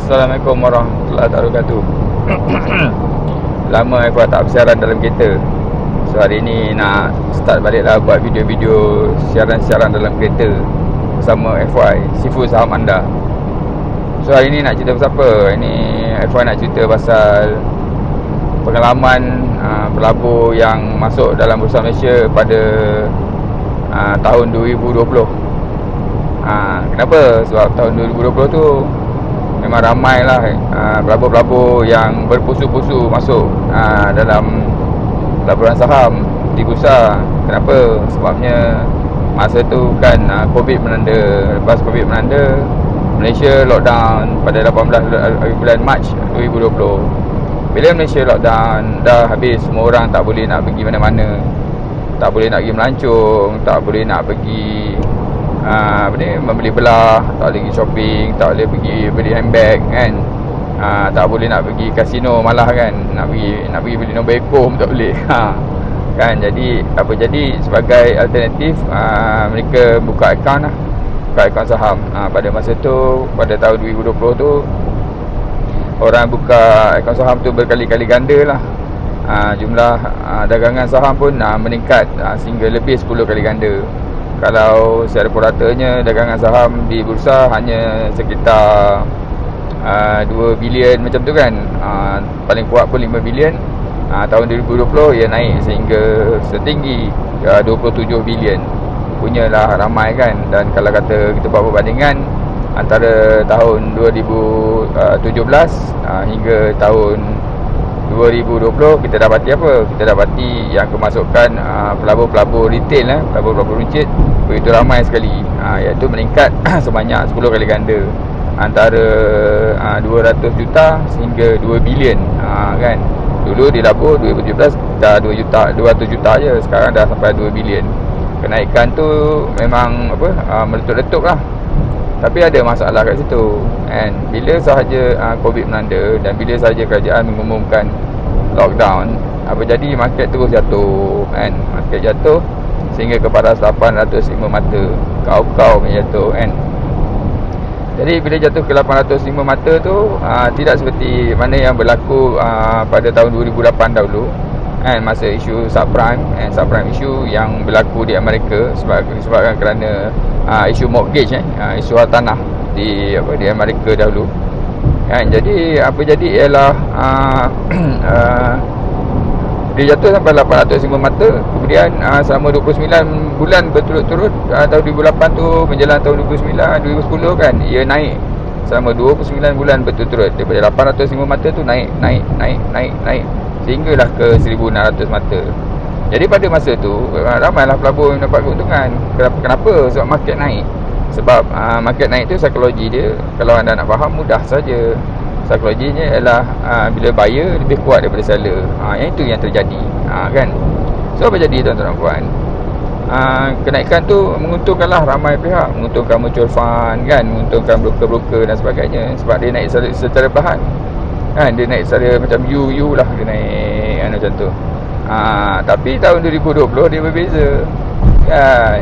Assalamualaikum warahmatullahi wabarakatuh. Lama aku tak bersiaran dalam kereta. So hari ni nak start balik lah buat video-video siaran-siaran dalam kereta bersama FY, Sifu Saham Anda. So hari ni nak cerita pasal apa? Ini FY nak cerita pasal pengalaman pelabur yang masuk dalam Bursa Malaysia pada tahun 2020. Kenapa? Sebab tahun 2020 tu memang ramai lah pelabur-pelabur yang berpusu-pusu masuk dalam laporan saham di bursa. Kenapa? Sebabnya masa tu kan Covid melanda. Lepas Covid melanda, Malaysia lockdown pada 18 bulan Mac 2020. Bila Malaysia lockdown, dah habis, semua orang tak boleh nak pergi mana-mana, tak boleh nak pergi melancong, tak boleh nak pergi membeli belah, tak boleh pergi shopping, tak boleh pergi beli handbag kan, tak boleh nak pergi kasino malah kan, nak pergi beli nombor ekom tak boleh kan. Jadi sebagai alternatif, mereka buka akaun lah, buka akaun saham. Pada masa tu, pada tahun 2020 tu, orang buka akaun saham tu berkali-kali ganda lah. Jumlah dagangan saham pun meningkat sehingga lebih 10 kali ganda. Kalau secara puratanya dagangan saham di bursa hanya sekitar 2 bilion macam tu kan, paling kuat pun 5 bilion. Tahun 2020 ia naik sehingga setinggi 27 bilion. Punyalah ramai kan. Dan kalau kata kita buat perbandingan antara tahun 2017 hingga tahun 2020, kita dapati apa? Kita dapati yang kemasukan pelabur-pelabur retail, pelabur-pelabur runcit begitu ramai sekali, iaitu meningkat sebanyak 10 kali ganda, antara 200 juta sehingga 2 bilion kan. Dulu dilabur 2017 dah 200 juta je, sekarang dah sampai 2 bilion. Kenaikan tu memang meletup-letup lah. Tapi ada masalah kat situ kan. Bila sahaja Covid melanda dan bila sahaja kerajaan mengumumkan lockdown, apa jadi? Market terus jatuh kan. Market jatuh sehingga ke paras 805 mata. Kau punya jatuh kan. Jadi bila jatuh ke 805 mata tu, tidak seperti mana yang berlaku pada tahun 2008 dahulu kan, masa isu subprime issue yang berlaku di Amerika sebabkan kerana isu mortgage isu hartanah di Amerika dahulu kan. Jadi apa jadi ialah dia jatuh sampai 805 mata. Kemudian selama 29 bulan berturut-turut, tahun 2008 tu menjelang tahun 2010 kan, ia naik selama 29 bulan berturut-turut. Daripada 805 mata tu naik sehinggalah ke 1600 mata. Jadi pada masa tu ramailah pelabur yang dapat keuntungan. Kenapa? Sebab market naik. Sebab market naik tu psikologi dia, kalau anda nak faham, mudah saja. Psikologinya ialah bila buyer lebih kuat daripada seller. Yang itu yang terjadi kan. So apa jadi tuan-tuan dan puan? Kenaikan tu menguntungkanlah ramai pihak. Menguntungkan mutual fund kan, menguntungkan broker-broker dan sebagainya. Sebab dia naik secara perlahan kan. Dia naik secara macam U lah, dia naik macam tu. Tapi tahun 2020 dia berbeza kan.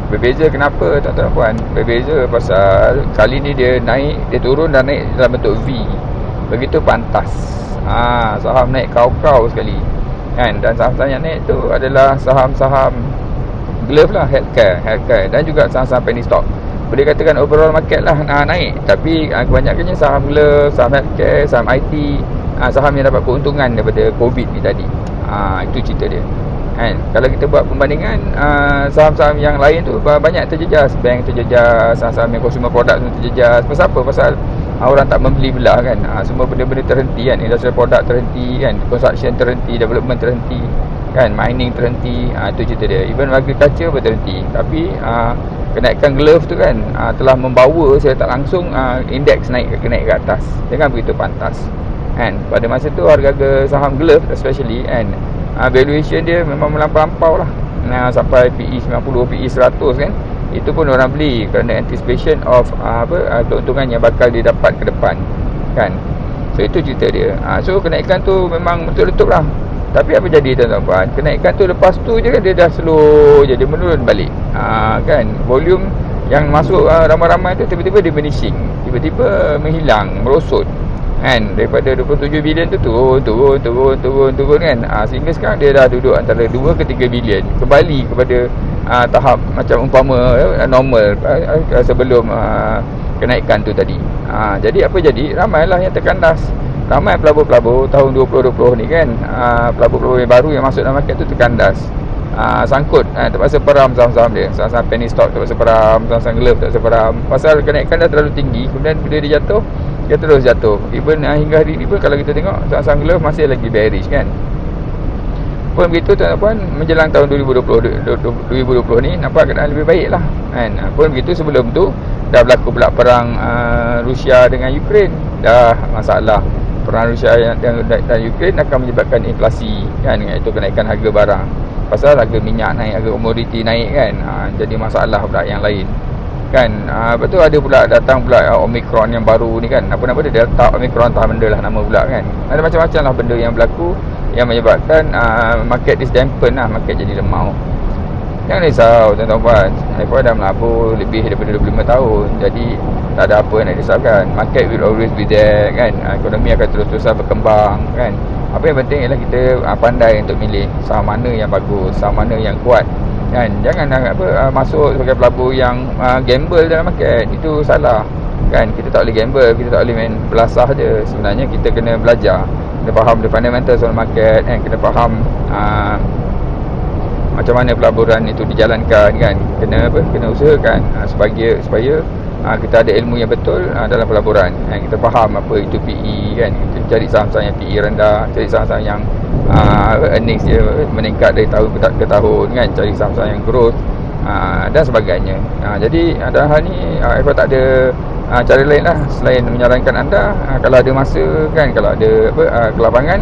Berbeza kenapa tuan-tuan puan? Berbeza pasal kali ni dia naik, dia turun dan naik dalam bentuk V, begitu pantas. Saham naik kau-kau sekali kan. Dan saham-saham yang naik tu adalah saham-saham glove lah, healthcare dan juga saham-saham penny stock. Boleh katakan overall market lah naik. Tapi kebanyakannya saham glove, saham healthcare, saham IT, saham yang dapat keuntungan daripada Covid ni tadi. Itu cerita dia kan. Kalau kita buat pembandingan, saham-saham yang lain tu banyak terjejas. Bank terjejas, saham-saham yang consumer product tu terjejas. Pasal apa? Pasal orang tak membeli belah kan. Semua benda-benda terhenti kan. Industrial product terhenti kan, construction terhenti, development terhenti kan, mining terhenti. Itu cerita dia. Even agriculture pun terhenti. Tapi kenaikan glove tu kan telah membawa secara tak langsung indeks naik ke atas dengan begitu pantas kan. Pada masa tu harga saham glove especially kan, valuation dia memang melampau-lampau lah, sampai PE 90, PE 100 kan. Itu pun orang beli kerana anticipation of keuntungan yang bakal didapat ke depan kan. So itu cerita dia. So kenaikan tu memang betul-betul lah. Tapi apa jadi tuan-tuan puan? Kenaikan tu lepas tu je kan dia dah slow je, dia menurun balik kan. Volume Yang masuk ramai-ramai tu tiba-tiba diminishing, tiba-tiba menghilang, merosot kan, daripada 27 bilion tu turun kan. Sehingga sekarang dia dah duduk antara 2 ke 3 bilion, kembali kepada tahap macam umpama normal sebelum kenaikan tu tadi. Jadi apa jadi? Ramailah yang terkandas. Ramai pelabur-pelabur tahun 2020 ni kan, pelabur-pelabur yang baru yang masuk dalam market tu terkandas. Sangkut, terpaksa peram saham-saham dia. Saham-saham penny stock terpaksa peram, saham-saham glove terpaksa peram. Pasal kenaikan dah terlalu tinggi. Kemudian bila dia jatuh, dia terus jatuh. Even hingga hari ni pun kalau kita tengok saham-saham glove masih lagi bearish kan. Pun begitu tuan-tuan, menjelang tahun 2020 ni nampak keadaan lebih baik lah kan. Pun begitu sebelum tu dah berlaku pula perang Rusia dengan Ukraine. Dah masalah. Perang Rusia dan Ukraine akan menyebabkan inflasi kan, iaitu kenaikan harga barang. Pasal harga minyak naik, harga komoditi naik kan. Jadi masalah pula yang lain kan. Lepas tu ada pula datang pula Omicron yang baru ni kan. Apa-apa dia Delta, Omicron, tak benda lah nama pula kan. Ada macam-macam lah benda yang berlaku yang menyebabkan market disdampen lah, market jadi lemau. Jangan risau tuan-tuan, FY dah melabur lebih daripada 25 tahun. Jadi tak ada apa yang nak risaukan. Market will always be there kan. Ekonomi akan terus-terusan berkembang kan. Apa yang penting ialah kita pandai untuk milih saham mana yang bagus, saham mana yang kuat kan. Jangan masuk sebagai pelabur yang gamble dalam market. Itu salah kan. Kita tak boleh gamble, kita tak boleh main belasah je. Sebenarnya kita kena belajar, kena faham the fundamentals on market kan. Kena faham macam mana pelaburan itu dijalankan kan. Kena usahakan supaya kita ada ilmu yang betul dalam pelaburan kan. Kita faham apa itu PE kan. Kita cari saham-saham yang PE rendah, cari saham-saham yang earnings dia meningkat dari tahun ke tahun kan. Cari saham-saham yang growth dan sebagainya. Jadi dalam hal ni Eva tak ada cara lain lah selain menyarankan anda, kalau ada masa kan, kalau ada kelapangan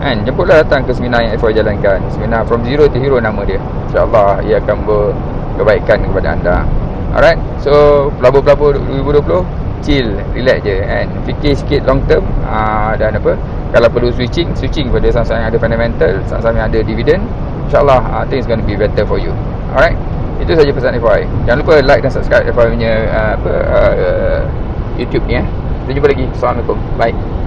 kan, jemputlah datang ke seminar yang Eva jalankan. Seminar From Zero to Hero nama dia. InsyaAllah ia akan berkebaikan kepada anda. Alright, so pelabur-pelabur 2020 chill, relax je kan. Fikir sikit long term dan kalau perlu switching kepada saham-saham yang ada fundamental, saham-saham yang ada dividend. InsyaAllah things going to be better for you. Alright, itu saja pesan FY. Jangan lupa like dan subscribe FY punya YouTube ni Kita jumpa lagi. Assalamualaikum. Bye.